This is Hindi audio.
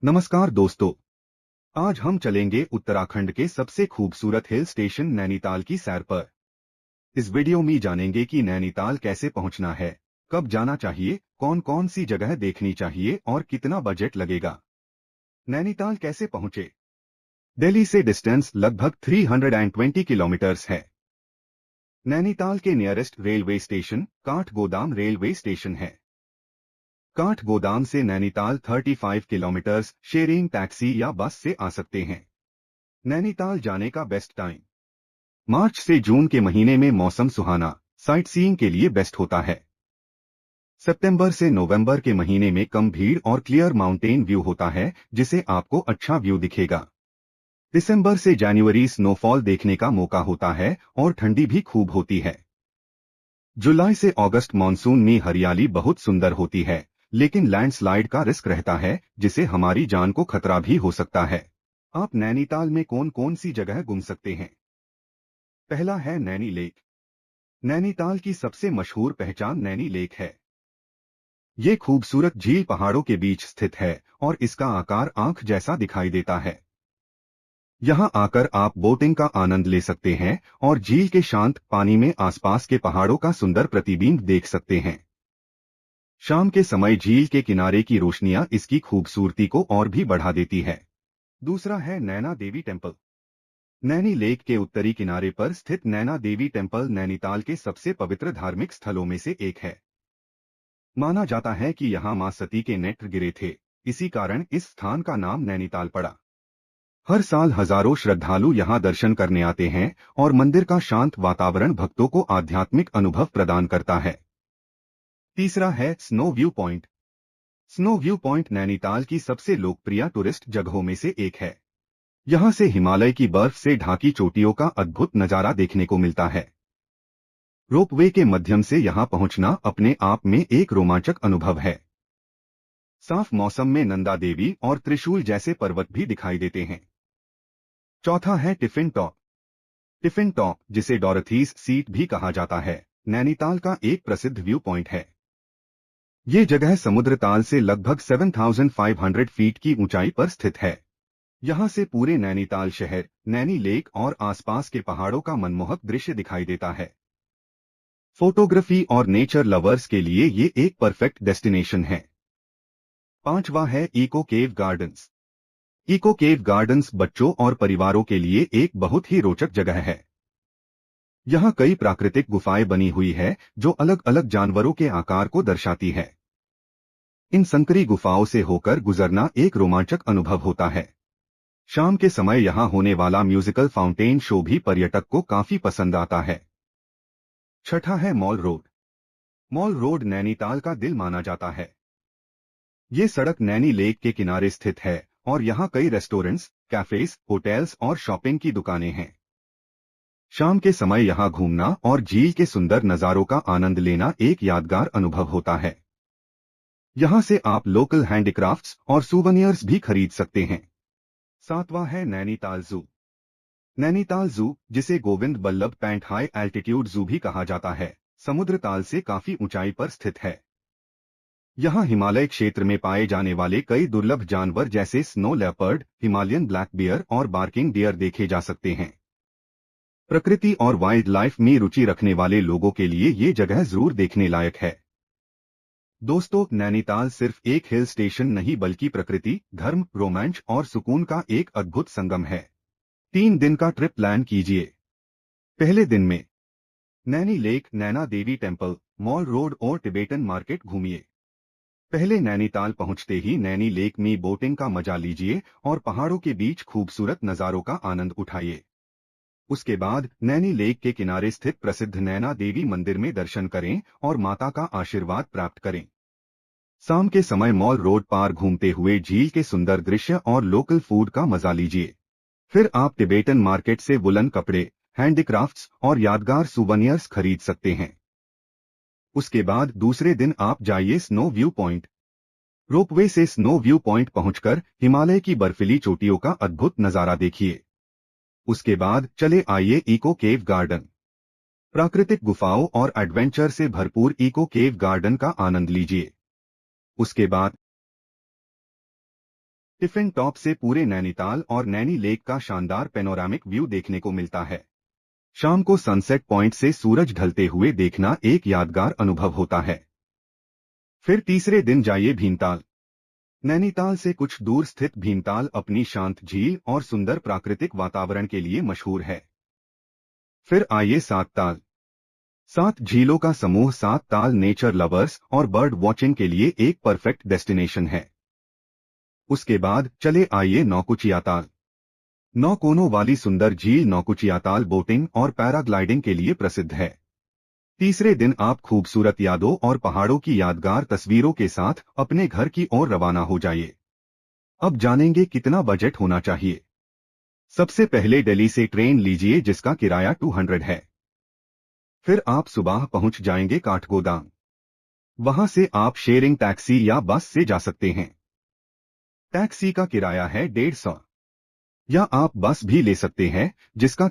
नमस्कार दोस्तों। आज हम चलेंगे उत्तराखंड के सबसे खूबसूरत हिल स्टेशन नैनीताल की सैर पर। इस वीडियो में जानेंगे कि नैनीताल कैसे पहुंचना है, कब जाना चाहिए, कौन कौन सी जगह देखनी चाहिए और कितना बजट लगेगा। नैनीताल कैसे पहुंचे? दिल्ली से डिस्टेंस लगभग 320 किलोमीटर्स है। नैनीताल के nearest railway station Kathgodam railway station है। काठगोदाम से नैनीताल 35 किलोमीटर्स शेयरिंग टैक्सी या बस से आ सकते हैं। नैनीताल जाने का बेस्ट टाइम मार्च से जून के महीने में मौसम सुहाना साइट सीइंग के लिए बेस्ट होता है। सितंबर से नवंबर के महीने में कम भीड़ और क्लियर माउंटेन व्यू होता है, जिसे आपको अच्छा व्यू दिखेगा। दिसंबर से जनवरी स्नोफॉल देखने का मौका होता है और ठंडी भी खूब होती है। जुलाई से अगस्त मानसून में हरियाली बहुत सुंदर होती है, लेकिन लैंडस्लाइड का रिस्क रहता है, जिसे हमारी जान को खतरा भी हो सकता है। आप नैनीताल में कौन कौन सी जगह घूम सकते हैं? पहला है नैनी लेक। नैनीताल की सबसे मशहूर पहचान नैनी लेक है। ये खूबसूरत झील पहाड़ों के बीच स्थित है और इसका आकार आंख जैसा दिखाई देता है। यहाँ आकर आप बोटिंग का आनंद ले सकते हैं और झील के शांत पानी में आसपास के पहाड़ों का सुंदर प्रतिबिंब देख सकते हैं। शाम के समय झील के किनारे की रोशनियां इसकी खूबसूरती को और भी बढ़ा देती है। दूसरा है नैना देवी टेम्पल। नैनी लेक के उत्तरी किनारे पर स्थित नैना देवी टेम्पल नैनीताल के सबसे पवित्र धार्मिक स्थलों में से एक है। माना जाता है कि यहाँ मां सती के नेत्र गिरे थे, इसी कारण इस स्थान का नाम नैनीताल पड़ा। हर साल हजारों श्रद्धालु यहाँ दर्शन करने आते हैं और मंदिर का शांत वातावरण भक्तों को आध्यात्मिक अनुभव प्रदान करता है। तीसरा है snow view point. Snow view point Nainital की सबसे लोकप्रिय टूरिस्ट जगहों में से एक है। यहाँ से हिमालय की बर्फ से ढाकी चोटियों का अद्भुत नजारा देखने को मिलता है। रोपवे के माध्यम से यहाँ पहुंचना अपने आप में एक रोमांचक अनुभव है। साफ मौसम में नंदा देवी और त्रिशूल जैसे पर्वत भी दिखाई देते हैं। चौथा है टिफिन टॉप। टिफिन टॉप, जिसे डॉरथीज सीट भी कहा जाता है, नैनीताल का एक प्रसिद्ध व्यू पॉइंट है। ये जगह समुद्र ताल से लगभग 7,500 फीट की ऊंचाई पर स्थित है। यहाँ से पूरे नैनीताल शहर, नैनी लेक और आसपास के पहाड़ों का मनमोहक दृश्य दिखाई देता है। फोटोग्राफी और नेचर लवर्स के लिए ये एक परफेक्ट डेस्टिनेशन है। पांचवा है इको केव गार्डन्स। इको केव गार्डन्स बच्चों और परिवारों के लिए एक बहुत ही रोचक जगह है। यहाँ कई प्राकृतिक गुफाएं बनी हुई है जो अलग अलग जानवरों के आकार को दर्शाती है। इन संकरी गुफाओं से होकर गुजरना एक रोमांचक अनुभव होता है। शाम के समय यहाँ होने वाला म्यूजिकल फाउंटेन शो भी पर्यटक को काफी पसंद आता है। छठा है mall road. Mall road Nainital का दिल माना जाता है। ये सड़क नैनी लेक के किनारे स्थित है और यहाँ कई रेस्टोरेंट्स, कैफेज, होटल्स और शॉपिंग की दुकानें हैं। शाम के समय यहाँ घूमना और झील के सुंदर नजारों का आनंद लेना एक यादगार अनुभव होता है। यहाँ से आप लोकल हैंडीक्राफ्ट्स और सुवेनियर्स भी खरीद सकते हैं। सातवां है नैनीताल जू। नैनीताल जू, जिसे Govind Ballabh Pant high altitude zoo भी कहा जाता है, समुद्र ताल से काफी ऊंचाई पर स्थित है। यहाँ हिमालय क्षेत्र में पाए जाने वाले कई दुर्लभ जानवर जैसे snow leopard, Himalayan black bear और बार्किंग डियर देखे जा सकते हैं। प्रकृति और वाइल्ड लाइफ में रुचि रखने वाले लोगों के लिए ये जगह जरूर देखने लायक है। दोस्तों, नैनीताल सिर्फ एक हिल स्टेशन नहीं बल्कि प्रकृति, धर्म, रोमांच और सुकून का एक अद्भुत संगम है। 3 दिन का ट्रिप प्लान कीजिए। पहले दिन में Naini lake, Naina Devi temple, mall road और टिबेटन मार्केट घूमिए। पहले नैनीताल पहुंचते ही नैनी लेक में बोटिंग का मजा लीजिए और पहाड़ों के बीच खूबसूरत नजारों का आनंद उठाइए। उसके बाद नैनी लेक के किनारे स्थित प्रसिद्ध नैना देवी मंदिर में दर्शन करें और माता का आशीर्वाद प्राप्त करें। शाम के समय मॉल रोड पार घूमते हुए झील के सुंदर दृश्य और लोकल फूड का मजा लीजिए। फिर आप टिबेटन मार्केट से वुलन कपड़े, हैंडीक्राफ्ट्स और यादगार सुवेनियर्स खरीद सकते हैं। उसके बाद दूसरे दिन आप जाइए स्नो व्यू पॉइंट। रोपवे से स्नो व्यू पॉइंट पहुंचकर हिमालय की बर्फीली चोटियों का अद्भुत नजारा देखिए। उसके बाद चले आइए इको केव गार्डन। प्राकृतिक गुफाओं और एडवेंचर से भरपूर इको केव गार्डन का आनंद लीजिए। उसके बाद टिफिन टॉप से पूरे नैनीताल और नैनी लेक का शानदार पैनोरामिक व्यू देखने को मिलता है। शाम को सनसेट पॉइंट से सूरज ढलते हुए देखना एक यादगार अनुभव होता है। फिर तीसरे दिन जाइए भीमताल। नैनीताल से कुछ दूर स्थित भीमताल अपनी शांत झील और सुंदर प्राकृतिक वातावरण के लिए मशहूर है। फिर आइए सात ताल। 7 झीलों का समूह सात ताल नेचर लवर्स और बर्ड वॉचिंग के लिए एक परफेक्ट डेस्टिनेशन है। उसके बाद चले आइए नौकुचियाताल। 9 कोनों वाली सुंदर झील नौकुचियाताल बोटिंग और पैराग्लाइडिंग के लिए प्रसिद्ध है। तीसरे दिन आप खूबसूरत यादों और पहाड़ों की यादगार तस्वीरों के साथ अपने घर की ओर रवाना हो जाइए। अब जानेंगे कितना बजट होना चाहिए। सबसे पहले दिल्ली से ट्रेन लीजिए जिसका किराया 200 है। फिर आप सुबह पहुंच जाएंगे काठगोदाम। वहां से आप शेयरिंग टैक्सी या बस से जा सकते हैं। टैक्सी का किराया है 150, या आप बस भी ले सकते हैं जिसका